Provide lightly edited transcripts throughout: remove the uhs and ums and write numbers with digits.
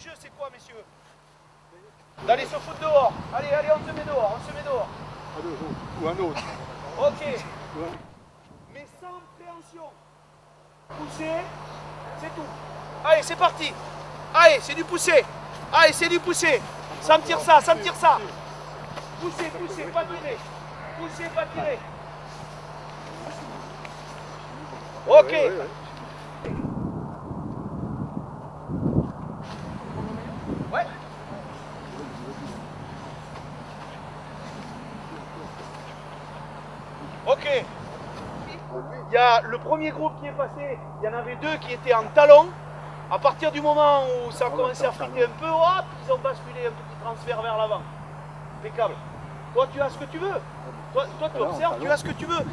jeu, c'est quoi, messieurs? D'aller se foutre dehors. Allez, allez, on se met dehors, on se met dehors. Ou un autre. Ok. Ouais. Mais sans préhension. Pousser, c'est tout. Allez, c'est parti. Allez, c'est du pousser. Allez, c'est du pousser. Sentir ça, sentir ça. Pousser, pousser, pas tirer. Pousser, pas tirer. Ok. Ouais, ouais, ouais. Ouais. Ok. Il y a le premier groupe qui est passé, il y en avait deux qui étaient en talons. À partir du moment où ça a commencé à friter un peu, hop, ils ont basculé un petit transfert vers l'avant. Impeccable. Toi, tu as ce que tu veux. Toi tu observes, tu as ce que tu veux.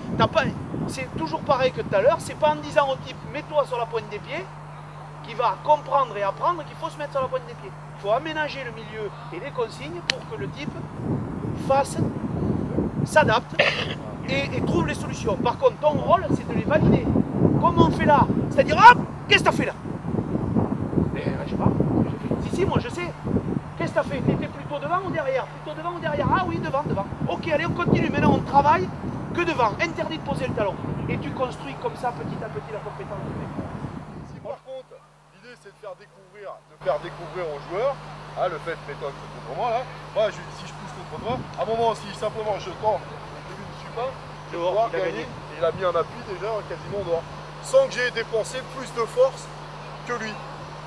C'est toujours pareil que tout à l'heure. C'est pas en disant au type, mets-toi sur la pointe des pieds, qu'il va comprendre et apprendre qu'il faut se mettre sur la pointe des pieds. Il faut aménager le milieu et les consignes pour que le type s'adapte et trouve les solutions. Par contre, ton rôle, c'est de les valider. Comme on fait là. C'est-à-dire, hop, qu'est-ce que tu as fait là? Je sais pas. Si, moi je sais. Qu'est-ce que tu as fait? Tu étais plutôt devant ou derrière? Plutôt devant ou derrière? Ah oui, devant, devant. Ok, allez, on continue. Maintenant, on travaille que devant. Interdit de poser le talon. Et tu construis comme ça, petit à petit, la compétence du mec. Si par contre, l'idée c'est de faire découvrir aux joueurs, le fait, mets-toi contre moi là, moi si je pousse contre toi, à un moment si simplement je tente et que lui ne suit pas, je vais pouvoir gagner. Et il a mis un appui déjà quasiment dehors. Sans que j'ai dépensé plus de force que lui.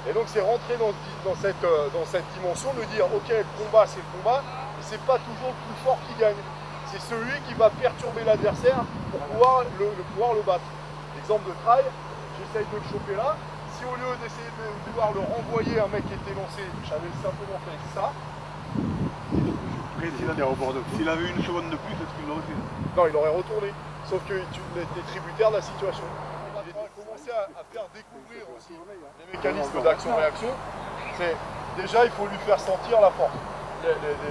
Et donc c'est rentrer dans cette dimension de dire ok, le combat c'est le combat, mais c'est pas toujours le plus fort qui gagne. C'est celui qui va perturber l'adversaire pour pouvoir le battre. Exemple de trail, j'essaye de le choper là. Si au lieu d'essayer de vouloir le renvoyer un mec qui était lancé, j'avais simplement fait ça. S'il avait une seconde de plus, est-ce qu'il l'aurait fait? Non, il aurait retourné. Sauf que tu étais tributaire de la situation. Il va commencer à faire découvrir aussi les mécanismes d'action-réaction. Déjà, il faut lui faire sentir la force,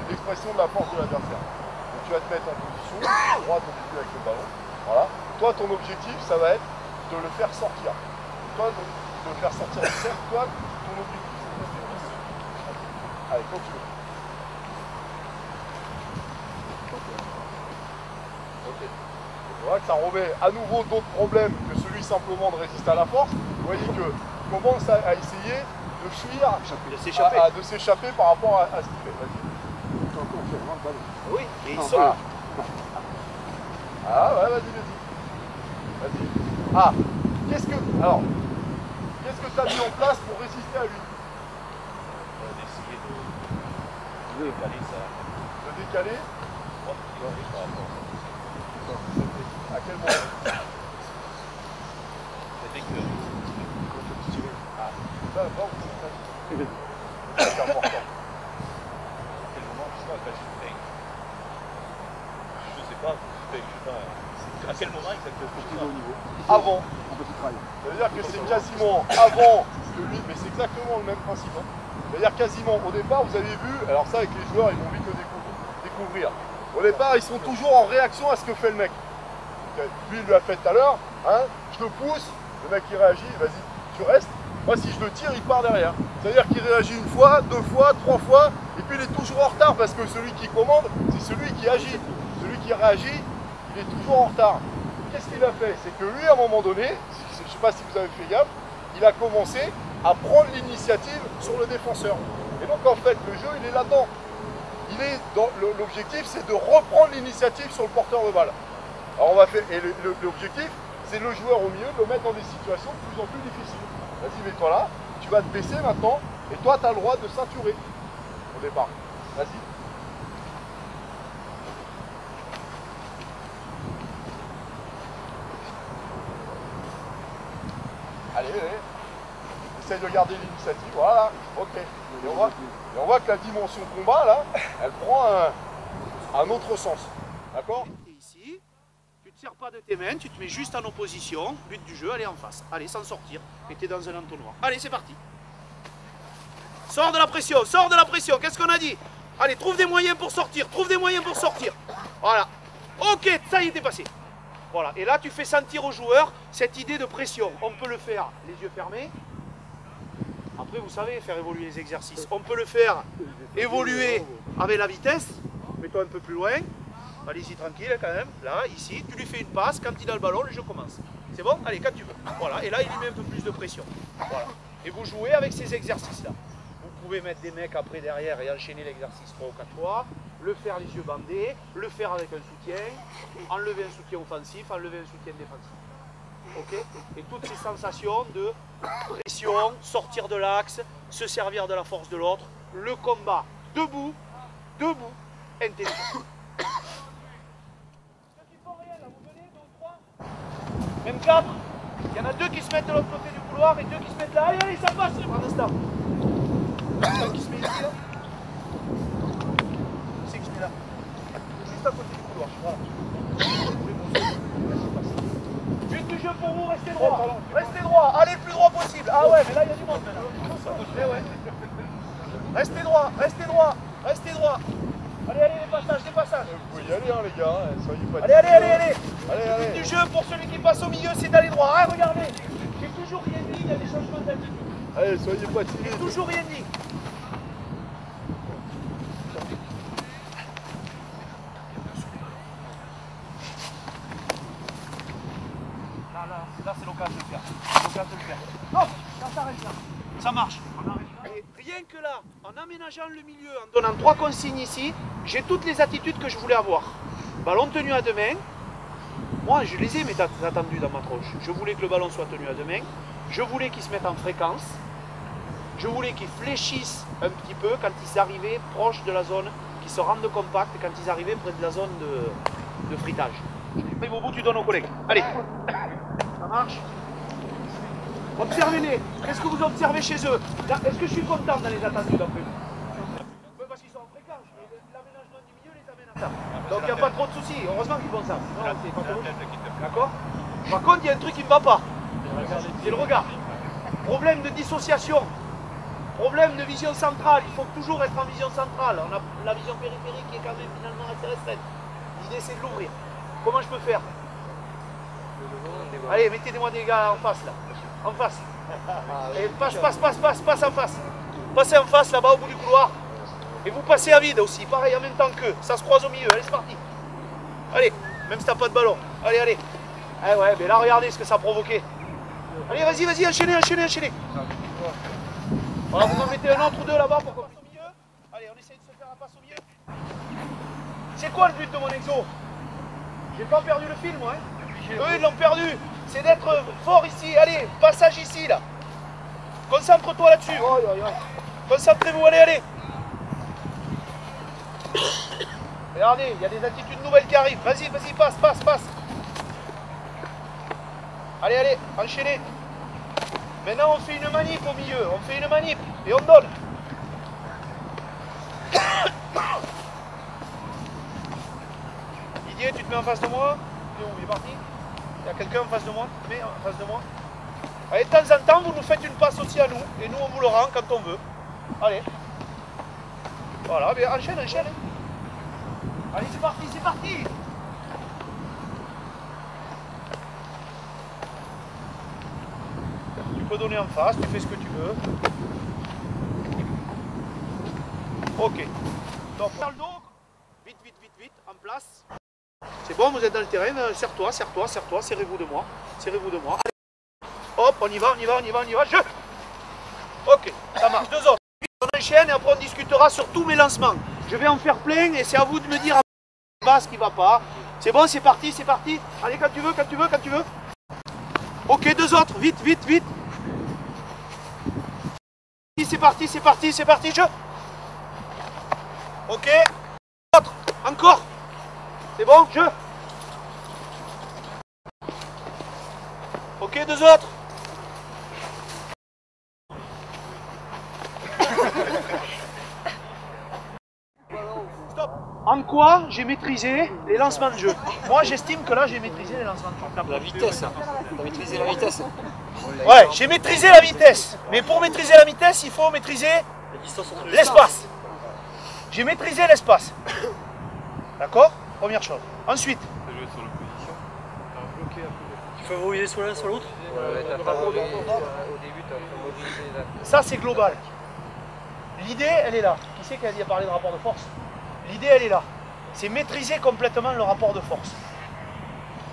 l'expression de la force de l'adversaire. Donc tu vas te mettre en position, droite au début avec le ballon. Voilà. Toi, ton objectif, ça va être de le faire sortir. Toi, de le faire sortir du cercle, toi, ton objectif, c'est de le faire sortir. Allez, continue. Ok. Tu vois que ça remet à nouveau d'autres problèmes que celui simplement de résister à la force. Vous voyez qu'il commence à essayer de fuir, de s'échapper par rapport à ce qu'il fait. Vas-y. Oui, et il saute. Ah ouais, vas-y. Ah, qu'est-ce que tu as mis en place pour résister à lui? D'essayer de décaler ça. De décaler? À quel moment? C'était que... Ah, ça, bon, c'est important. À quel moment, je sais pas, je sais pas, à quel moment exactement? Avant. Ça veut dire que c'est quasiment avant que lui, mais c'est exactement le même principe. Hein. C'est-à-dire quasiment au départ, vous avez vu, alors ça avec les joueurs, ils vont vite le découvrir. Au départ, ils sont toujours en réaction à ce que fait le mec. Lui, il lui a fait tout à l'heure, hein, je le pousse, le mec il réagit, vas-y, tu restes. Moi, si je le tire, il part derrière. C'est-à-dire qu'il réagit une fois, deux fois, trois fois, et puis il est toujours en retard parce que celui qui commande, c'est celui qui agit. Celui qui réagit, il est toujours en retard. Qu'est-ce qu'il a fait? C'est que lui, à un moment donné, je ne sais pas si vous avez fait gaffe, il a commencé à prendre l'initiative sur le défenseur. Et donc, en fait, le jeu, il est là-dedans. L'objectif, c'est de reprendre l'initiative sur le porteur de balle. Alors, on va faire, et l'objectif, c'est le joueur au milieu de le mettre dans des situations de plus en plus difficiles. Vas-y, mets-toi là, tu vas te baisser maintenant, et toi, tu as le droit de ceinturer au départ. Vas-y. Allez. Essaye de garder l'initiative, voilà, ok. Et on voit que la dimension combat, là, elle prend un autre sens. D'accord? Et ici, tu ne te sers pas de tes mains, tu te mets juste en opposition. But du jeu, allez en face. Allez, sans sortir. Et tu es dans un entonnoir. Allez, c'est parti. Sors de la pression, sors de la pression. Qu'est-ce qu'on a dit? Allez, trouve des moyens pour sortir, trouve des moyens pour sortir. Voilà. Ok, ça y est, t'es passé. Voilà, et là tu fais sentir aux joueurs cette idée de pression. On peut le faire les yeux fermés, Après, vous savez faire évoluer les exercices. On peut le faire évoluer avec la vitesse. Mets-toi un peu plus loin. Allez-y tranquille quand même. Là, ici, tu lui fais une passe. Quand il a le ballon, le jeu commence. C'est bon? Allez, quand tu veux. Voilà. Et là, il lui met un peu plus de pression. Voilà. Et vous jouez avec ces exercices-là. Vous pouvez mettre des mecs après derrière et enchaîner l'exercice 3 ou 4 fois. Le faire les yeux bandés. Le faire avec un soutien. Enlever un soutien offensif. Enlever un soutien défensif. Ok? Et toutes ces sensations de pression, sortir de l'axe, se servir de la force de l'autre, le combat debout, intelligent. Même 4. Il y en a 2 qui se mettent de l'autre côté du couloir et 2 qui se mettent là. Allez, allez, ça passe pendant l'instant. Un qui se met ici là. Qui c'est qui se met là? Juste à côté du couloir. Voilà. Juste du jeu pour vous, restez droit. Restez droit, allez le plus droit possible. Ah ouais, mais là il y a du monde maintenant. Eh ouais. Restez droit, restez droit, restez droit. Allez, allez, les passages, les passages. Vous pouvez y aller, hein, les gars, soyez pas. Allez, allez, allez, allez. Allez, allez. Le but du jeu pour celui qui passe au milieu, c'est d'aller droit. Ah, regardez, j'ai toujours rien dit, il y a des changements d'attitude. Allez, soyez pas timides. J'ai toujours rien dit. Là c'est l'occasion de le faire. L'occasion de le faire. Oh, ça s'arrête là. Ça marche. Et rien que là, en aménageant le milieu, en donnant 3 consignes ici, j'ai toutes les attitudes que je voulais avoir. Ballon tenu à 2 mains. Moi, je les ai mes attendus dans ma tronche. Je voulais que le ballon soit tenu à 2 mains. Je voulais qu'il se mette en fréquence. Je voulais qu'il fléchisse un petit peu quand ils arrivaient proche de la zone, qu'ils se rendent compact quand ils arrivaient près de la zone de fritage. Arrive au bout, tu donnes aux collègues. Allez. Ça marche? Observez-les. Qu'est-ce que vous observez chez eux? Est-ce que je suis content dans les attendus d'après vous? Oui, parce qu'ils sont en fréquence. L'aménagement du milieu les amène à ça. Donc il n'y a pas trop de soucis. Heureusement qu'ils font ça. D'accord? Par contre, il y a un truc qui ne va pas. C'est le regard. Problème de dissociation. Problème de vision centrale. Il faut toujours être en vision centrale. On a la vision périphérique qui est quand même finalement assez restreinte. L'idée, c'est de l'ouvrir. Comment je peux faire? Allez, mettez-moi des gars en face là. En face. Et passe en face. Passez en face là-bas au bout du couloir. Et vous passez à vide aussi, pareil en même temps qu'eux. Ça se croise au milieu. Allez, c'est parti. Allez, même si t'as pas de ballon. Allez, allez. Eh ouais, mais là, regardez ce que ça a provoqué. Allez, vas-y, enchaînez. Voilà, vous en mettez un autre ou 2 là-bas pour qu'on passe au milieu. Allez, on essaye de se faire la passe au milieu. C'est quoi le but de mon exo? J'ai pas perdu le fil, moi. Hein. Eux, ils l'ont perdu. C'est d'être fort ici. Allez, passage ici, là. Concentre-toi là-dessus. Concentrez-vous, allez. Regardez, il y a des attitudes nouvelles qui arrivent. Vas-y, passe. Allez, enchaînez. Maintenant, on fait une manip au milieu. Et on donne. Didier, tu te mets en face de moi. Il est parti. Il y a quelqu'un en face de moi. Mais en face de moi. Allez, de temps en temps, vous nous faites une passe aussi à nous. Et nous, on vous le rend quand on veut. Allez. Voilà, bien, enchaîne. Allez, c'est parti. Tu peux donner en face, tu fais ce que tu veux. Ok. Donc, dans le dos. Vite, en place. C'est bon, vous êtes dans le terrain. Serre-toi. Serrez-vous de moi. Allez. Hop, on y va. Je. Ok, ça marche. 2 autres. On enchaîne et après on discutera sur tous mes lancements. Je vais en faire plein et c'est à vous de me dire ce qui va pas. C'est bon, c'est parti. Allez, quand tu veux. Ok, 2 autres. Vite. C'est parti, je. Ok. Autre. Encore. C'est bon, je. Ok, 2 autres. Stop. En quoi j'ai maîtrisé les lancements de jeu? Moi, j'estime que là, j'ai maîtrisé les lancements de jeu. La vitesse, t'as maîtrisé la vitesse. Ouais, j'ai maîtrisé la vitesse. Mais pour maîtriser la vitesse, il faut maîtriser l'espace. J'ai maîtrisé l'espace. D'accord? Première chose. Ensuite. Favoriser sur l'un sur l'autre. Au début, tu as favorisé Ça, c'est global. L'idée, elle est là. Qui c'est qui a dit à parler de rapport de force? L'idée, elle est là. C'est maîtriser complètement le rapport de force.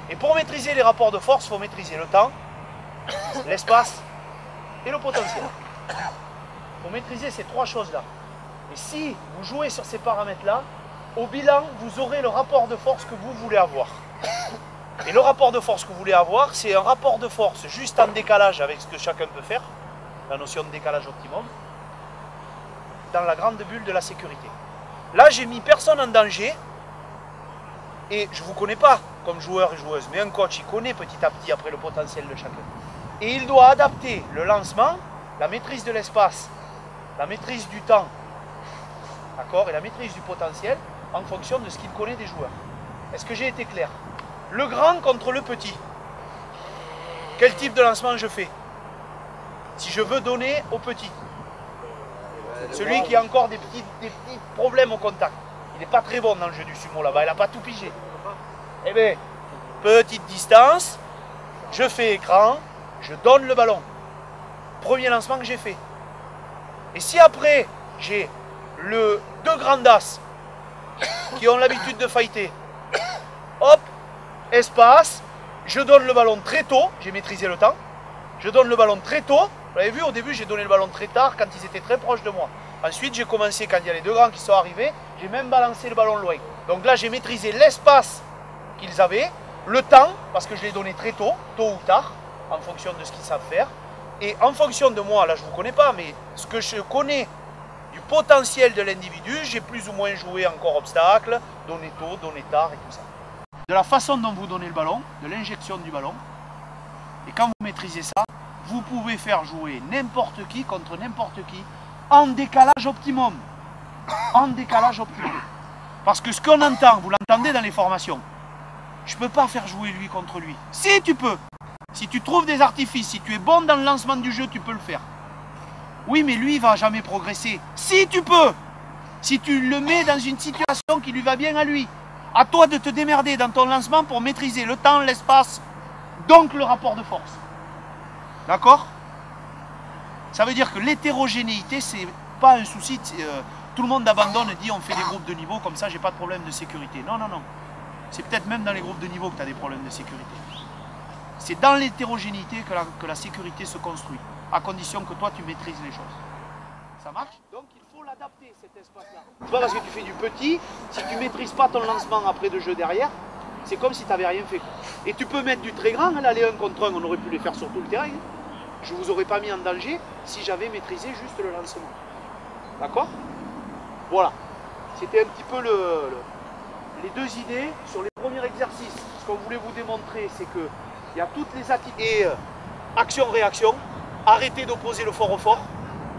Et pour maîtriser les rapports de force, il faut maîtriser le temps, l'espace et le potentiel. Il faut maîtriser ces trois choses-là. Et si vous jouez sur ces paramètres-là, au bilan, vous aurez le rapport de force que vous voulez avoir. Et le rapport de force que vous voulez avoir, c'est un rapport de force juste en décalage avec ce que chacun peut faire, la notion de décalage optimum, dans la grande bulle de la sécurité. Là, j'ai mis personne en danger, et je ne vous connais pas comme joueur et joueuse, mais un coach, il connaît petit à petit après le potentiel de chacun. Et il doit adapter le lancement, la maîtrise de l'espace, la maîtrise du temps, d'accord, et la maîtrise du potentiel en fonction de ce qu'il connaît des joueurs. Est-ce que j'ai été clair? Le grand contre le petit. Quel type de lancement je fais? Si je veux donner au petit. Celui qui a encore des petits problèmes au contact. Il n'est pas très bon dans le jeu du sumo là-bas, il n'a pas tout pigé. Eh bien, petite distance, je fais écran, je donne le ballon. Premier lancement que j'ai fait. Et si après, j'ai deux grands as qui ont l'habitude de fighter, hop, espace, je donne le ballon très tôt, j'ai maîtrisé le temps, je donne le ballon très tôt. Vous l'avez vu, au début, j'ai donné le ballon très tard quand ils étaient très proches de moi. Ensuite, j'ai commencé, quand il y a les deux grands qui sont arrivés, j'ai même balancé le ballon loin. Donc là, j'ai maîtrisé l'espace qu'ils avaient, le temps, parce que je l'ai donné très tôt, tôt ou tard, en fonction de ce qu'ils savent faire. Et en fonction de moi, là, je ne vous connais pas, mais ce que je connais du potentiel de l'individu, j'ai plus ou moins joué encore obstacle, donné tôt, donné tard et tout ça. De la façon dont vous donnez le ballon, de l'injection du ballon, et quand vous maîtrisez ça, vous pouvez faire jouer n'importe qui contre n'importe qui en décalage optimum. En décalage optimum. Parce que ce qu'on entend, vous l'entendez dans les formations, je ne peux pas faire jouer lui contre lui. Si tu peux, si tu trouves des artifices, si tu es bon dans le lancement du jeu, tu peux le faire. Oui, mais lui, il ne va jamais progresser. Si tu peux, si tu le mets dans une situation qui lui va bien à lui, à toi de te démerder dans ton lancement pour maîtriser le temps, l'espace, donc le rapport de force. D'accord? Ça veut dire que l'hétérogénéité, c'est pas un souci. Tout le monde abandonne et dit on fait des groupes de niveau, comme ça j'ai pas de problème de sécurité. Non, non, non. C'est peut-être même dans les groupes de niveau que tu as des problèmes de sécurité. C'est dans l'hétérogénéité que la sécurité se construit, à condition que toi tu maîtrises les choses. Ça marche? Donc il faut l'adapter cet espace-là. C'est pas parce que tu fais du petit, si tu maîtrises pas ton lancement après de jeu derrière, c'est comme si tu n'avais rien fait. Et tu peux mettre du très grand, là, les 1 contre 1, on aurait pu les faire sur tout le terrain. Je ne vous aurais pas mis en danger si j'avais maîtrisé juste le lancement. D'accord? Voilà. C'était un petit peu les deux idées sur les premiers exercices. Ce qu'on voulait vous démontrer, c'est qu'il y a toutes les attitudes. Et action-réaction. Arrêtez d'opposer le fort au fort.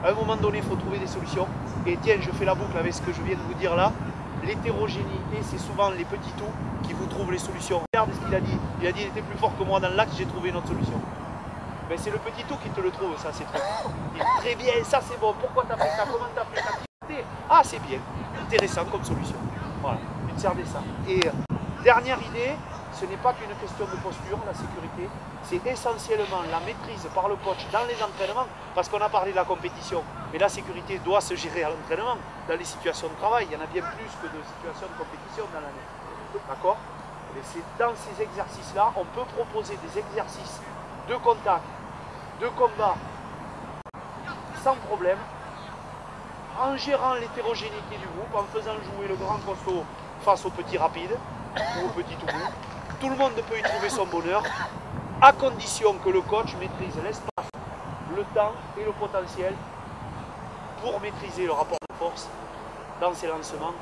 À un moment donné, il faut trouver des solutions. Et tiens, je fais la boucle avec ce que je viens de vous dire là. L'hétérogénéité, c'est souvent les petits tout qui vous trouvent les solutions. Regarde ce qu'il a dit. Il a dit qu'il était plus fort que moi dans l'axe, j'ai trouvé une autre solution. Ben, c'est le petit tout qui te le trouve, ça c'est très bien, ça c'est bon. Pourquoi t'as fait ça? Comment t'as fait ça? Ah, c'est bien, intéressant comme solution. Voilà, tu te sers de ça. Et dernière idée, ce n'est pas qu'une question de posture, la sécurité, c'est essentiellement la maîtrise par le coach dans les entraînements, parce qu'on a parlé de la compétition, mais la sécurité doit se gérer à l'entraînement, dans les situations de travail. Il y en a bien plus que de situations de compétition dans l'année. D'accord? Et c'est dans ces exercices-là, on peut proposer des exercices de contact, de combat, sans problème, en gérant l'hétérogénéité du groupe, en faisant jouer le grand costaud face au petit rapide ou au petit tout bout. Tout le monde peut y trouver son bonheur, à condition que le coach maîtrise l'espace, le temps et le potentiel pour maîtriser le rapport de force dans ses lancements